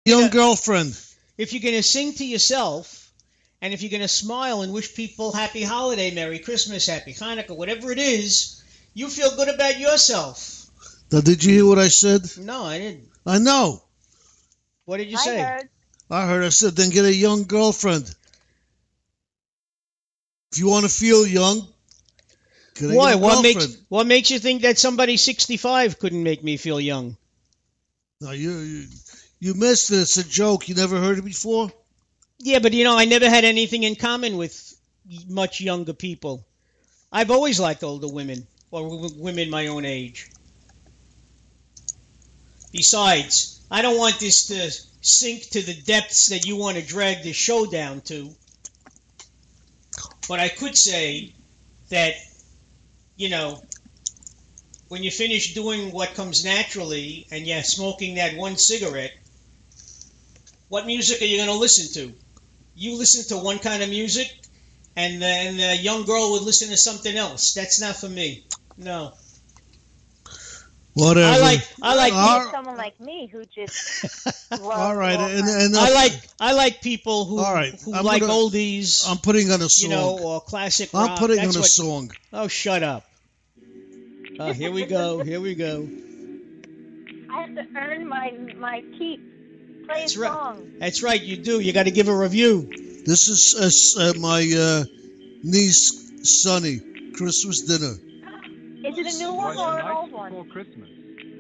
young girlfriend. If you're gonna sing to yourself, and if you're gonna smile and wish people happy holiday, Merry Christmas, Happy Hanukkah, whatever it is, you feel good about yourself. Now, did you hear what I said? No, I didn't. I know. What did you say? I heard. I said, then get a young girlfriend. If you want to feel young, get a young girlfriend. What makes you think that somebody 65 couldn't make me feel young? No, you missed it. It's a joke. You never heard it before? Yeah, but I never had anything in common with much younger people. I've always liked older women, or women my own age. Besides, I don't want this to sink to the depths that you want to drag the show down to. But I could say that, when you finish doing what comes naturally and you're smoking that one cigarette, what music are you going to listen to? You listen to one kind of music, and then the young girl would listen to something else. That's not for me. No. Whatever. I like someone like me who just all right, and I like people who like oldies. I'm putting on a song, or classic rock. I'm putting on a song. Oh, shut up! Here we go. Here we go. I have to earn my keep. Play a song. That's right. You do. You got to give a review. This is my niece Sunny Christmas dinner. Is it a new one or an old one? Before Christmas,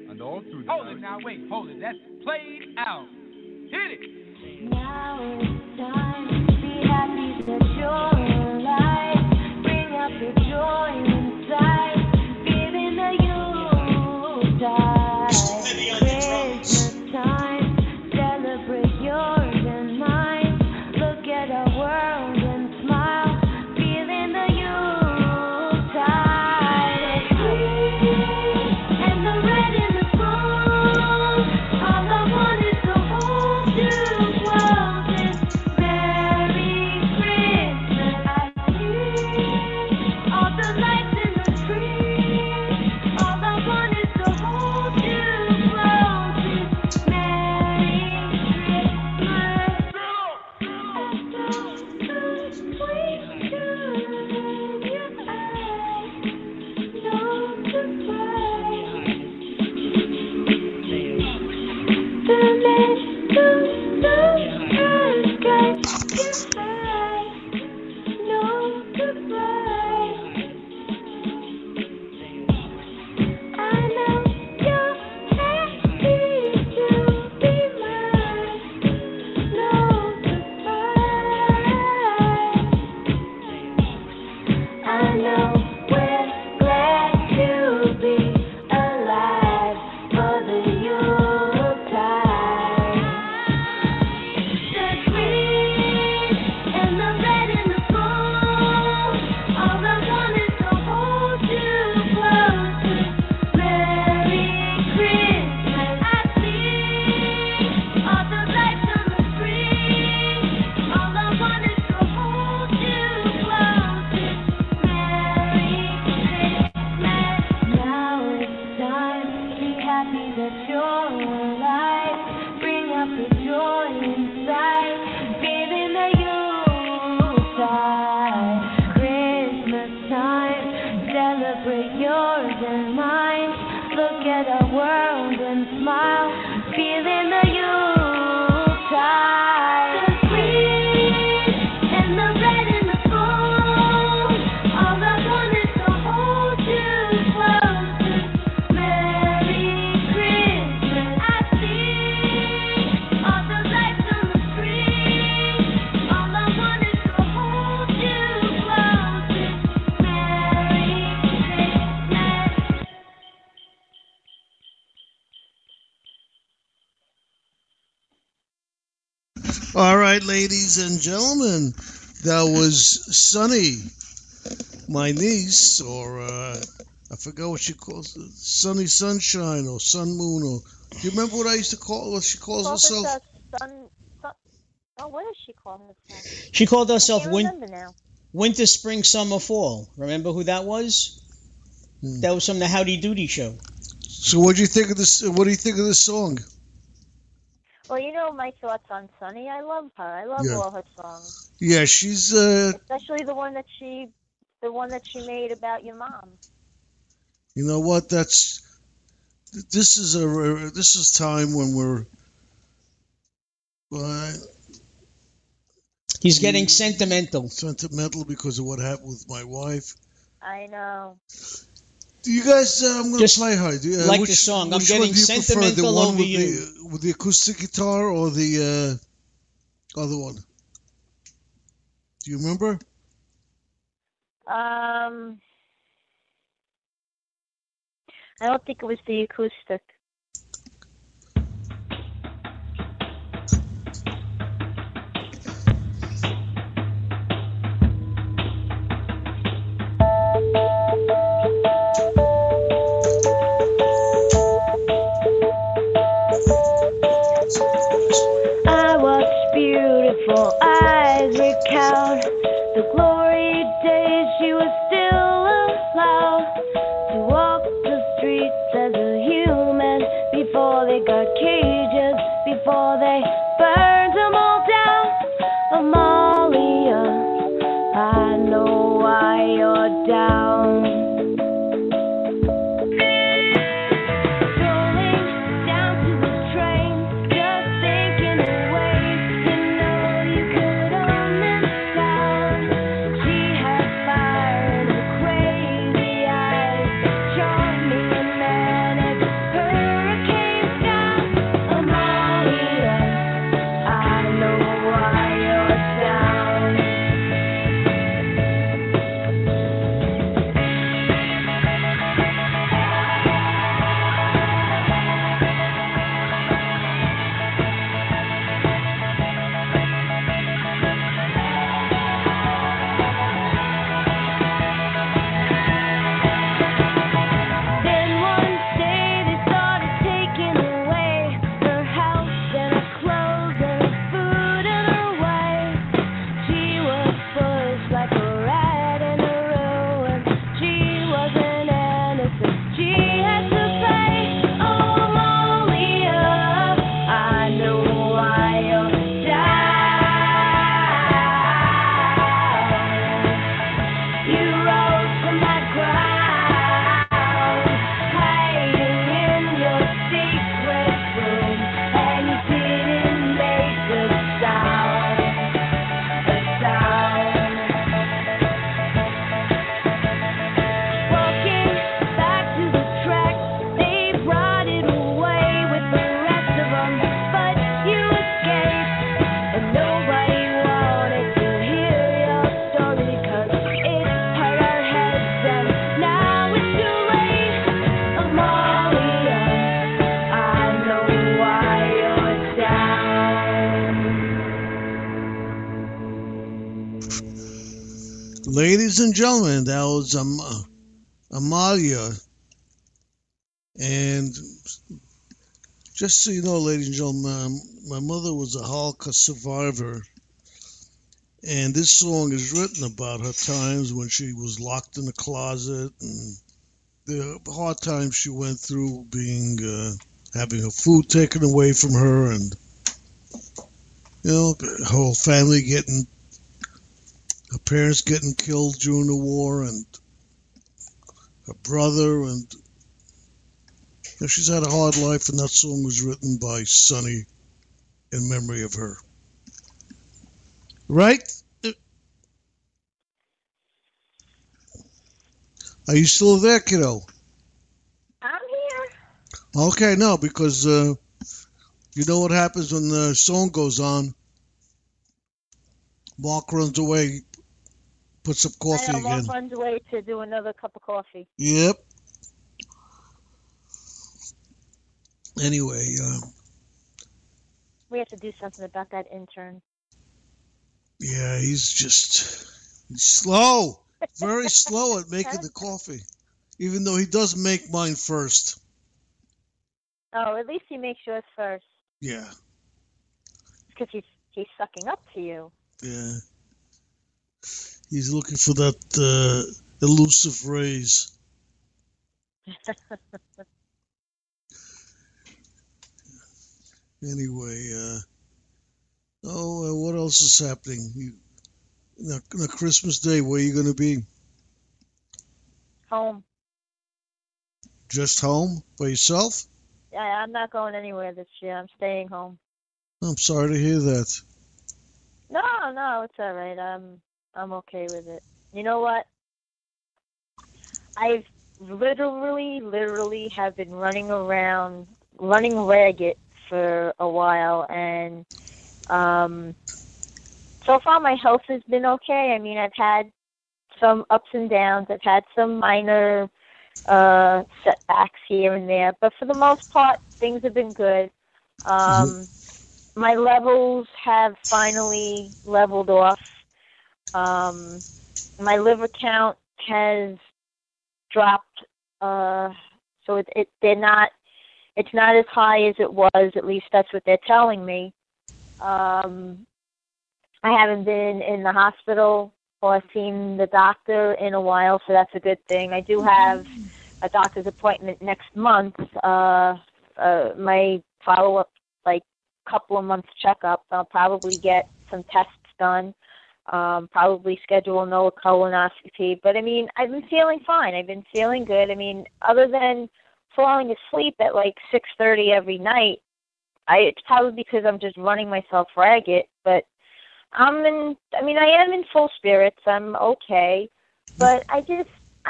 and all through the night. Now wait, hold it. That's played out. Hit it. Now it's time. Be happy that you're alive. Bring up the joy inside. Feeling the Yuletide. Christmas time. Celebrate yours and mine. Look at our world and smile. Feeling the Yuletide. All right, ladies and gentlemen, that was Sunny, my niece, or I forgot what she calls it, Sunny Sunshine or Sun Moon, or do you remember what I used to call what she calls herself? What does she call herself? She called herself now. Winter, Spring, Summer, Fall. Remember who that was? That was from the Howdy Doody show. So what do you think of this? What do you think of this song? Well, you know my thoughts on Sunny. I love her. I love Yeah. all her songs, Yeah, she's especially the one that she made about your mom. you know what? This is time when we're uh, He's getting sentimental. sentimental because of what happened with my wife. I know. Do you guys? I'm going to Just play her. like the song. I'm which getting one do you prefer? The sentimental one over with you. with the acoustic guitar or the other one? Do you remember? I don't think it was the acoustic. I watch beautiful eyes recount the glory days she was still allowed to walk the streets as a human before they got cages, before they burned them all down. Amalia, I know why you're down. Strolling down to the train, just thinking of ways you know you could own this town. She had fire in her crazy eyes, charming and manic, hurricane down. Amalia, I know why you're down. Then one day they started taking away her house and her clothes and her food and her wife. She was pushed like a rat in a ruin. She wasn't innocent. She had to pay. Oh, Amalia, I know why you're down. You rose from that ground, hiding in your secret room, and you didn't make a sound, Walking back to the tracks, they brought it away with the rest of them, but you escaped, and nobody wanted to hear your story 'cause it hurt our heads, and now it's too late. Amalia, I know why you're down. Ladies and gentlemen, that was Amalia. And just so you know, ladies and gentlemen, my mother was a Holocaust survivor. And this song is written about her times when she was locked in a closet and the hard times she went through being having her food taken away from her, and her whole family her parents getting killed during the war, and her brother, and she's had a hard life, and that song was written by Sonny in memory of her. Right? Are you still there, kiddo? I'm here. Okay, no, because you know what happens when the song goes on. Mark runs away, puts up coffee I know, Mark again. runs away to do another cup of coffee. Yep. Anyway, We have to do something about that intern. yeah, he's slow, very slow at making the coffee, even though he does make mine first. Oh, at least he makes yours first, Yeah, because he's sucking up to you. yeah. He's looking for that elusive raise. Anyway, what else is happening? On Christmas Day, where are you going to be? Home. Just home by yourself? I'm not going anywhere this year. I'm staying home. I'm sorry to hear that. No, it's all right. I'm okay with it. You know what? I've literally have been running ragged for a while, and so far my health has been okay. I mean, I've had some ups and downs. I've had some minor setbacks here and there, but for the most part, things have been good. My levels have finally leveled off. My liver count has dropped, so it's not as high as it was. At least that's what they're telling me. I haven't been in the hospital or seen the doctor in a while, so that's a good thing. I do have a doctor's appointment next month. My follow-up, couple of months checkup. I'll probably get some tests done. Probably schedule another colonoscopy. But I mean, I've been feeling fine. I've been feeling good. I mean, other than falling asleep at 6:30 every night, it's probably because I'm just running myself ragged. But I am in full spirits. I'm okay. But I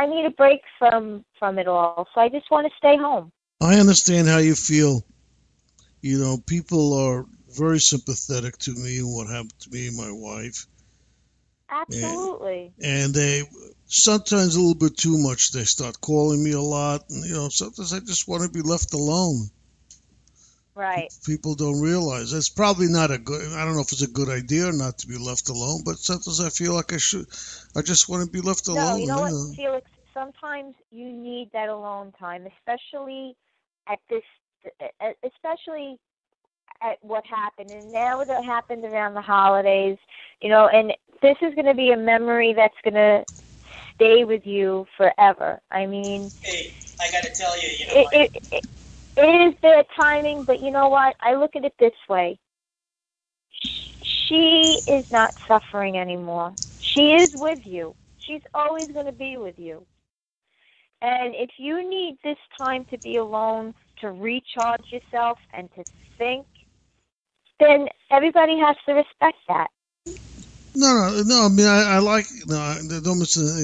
need a break from it all. So I just want to stay home. I understand how you feel. People are very sympathetic to me and what happened to me and my wife. Absolutely. And they sometimes a little bit too much. They start calling me a lot, and sometimes I just want to be left alone. Right. People don't realize it's probably not a good. I don't know if it's a good idea or not to be left alone, but sometimes I feel like I should. I just want to be left alone. No, you know what, Felix? Sometimes you need that alone time, especially at what happened. And now that happened around the holidays, and this is going to be a memory that's going to stay with you forever. I mean, hey, I got to tell you, it is bad timing, but you know what? I look at it this way. She is not suffering anymore. She is with you. She's always going to be with you. And if you need this time to be alone, to recharge yourself and to think, then everybody has to respect that. No. I mean,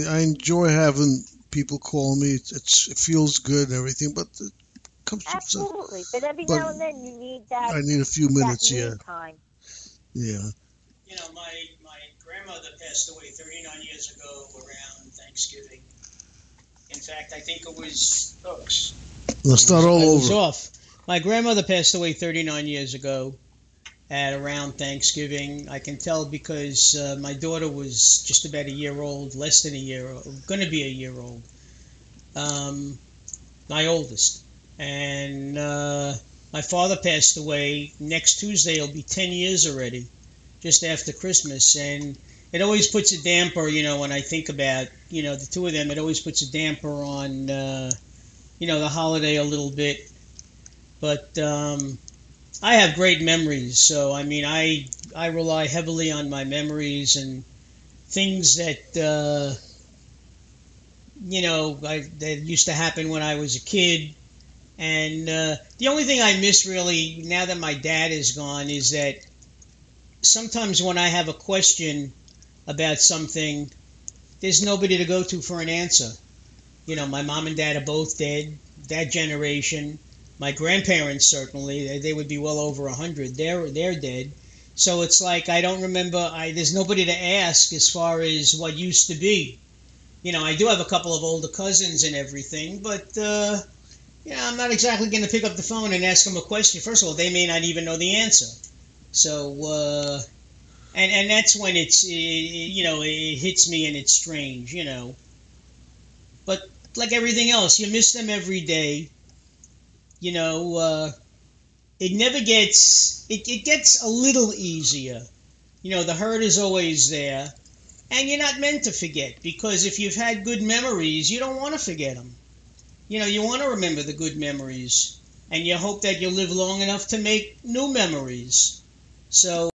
I enjoy having people call me. It feels good and everything, but it comes absolutely. But every now and then you need that. I need a few minutes. Time. Yeah. My grandmother passed away 39 years ago around Thanksgiving. In fact, I think it was. Let's start all over. Off. My grandmother passed away 39 years ago at around Thanksgiving. I can tell because my daughter was just about a year old, less than a year old, going to be a year old. My oldest. And my father passed away. Next Tuesday, it'll be 10 years already, just after Christmas. And it always puts a damper, when I think about, the two of them, it always puts a damper on, the holiday a little bit. But I have great memories. So, I mean, I rely heavily on my memories and things that, that used to happen when I was a kid. And the only thing I miss really, now that my dad is gone, is that sometimes when I have a question about something, there's nobody to go to for an answer. My mom and dad are both dead, that generation. My grandparents, certainly, they would be well over 100. They're dead. So it's like I don't remember, there's nobody to ask as far as what used to be. I do have a couple of older cousins and everything, but I'm not exactly going to pick up the phone and ask them a question. First of all, they may not even know the answer. So, and that's when it hits me and it's strange, But like everything else, you miss them every day. It never gets, it gets a little easier. The hurt is always there. And you're not meant to forget, because if you've had good memories, you don't want to forget them. You want to remember the good memories. and you hope that you live long enough to make new memories. So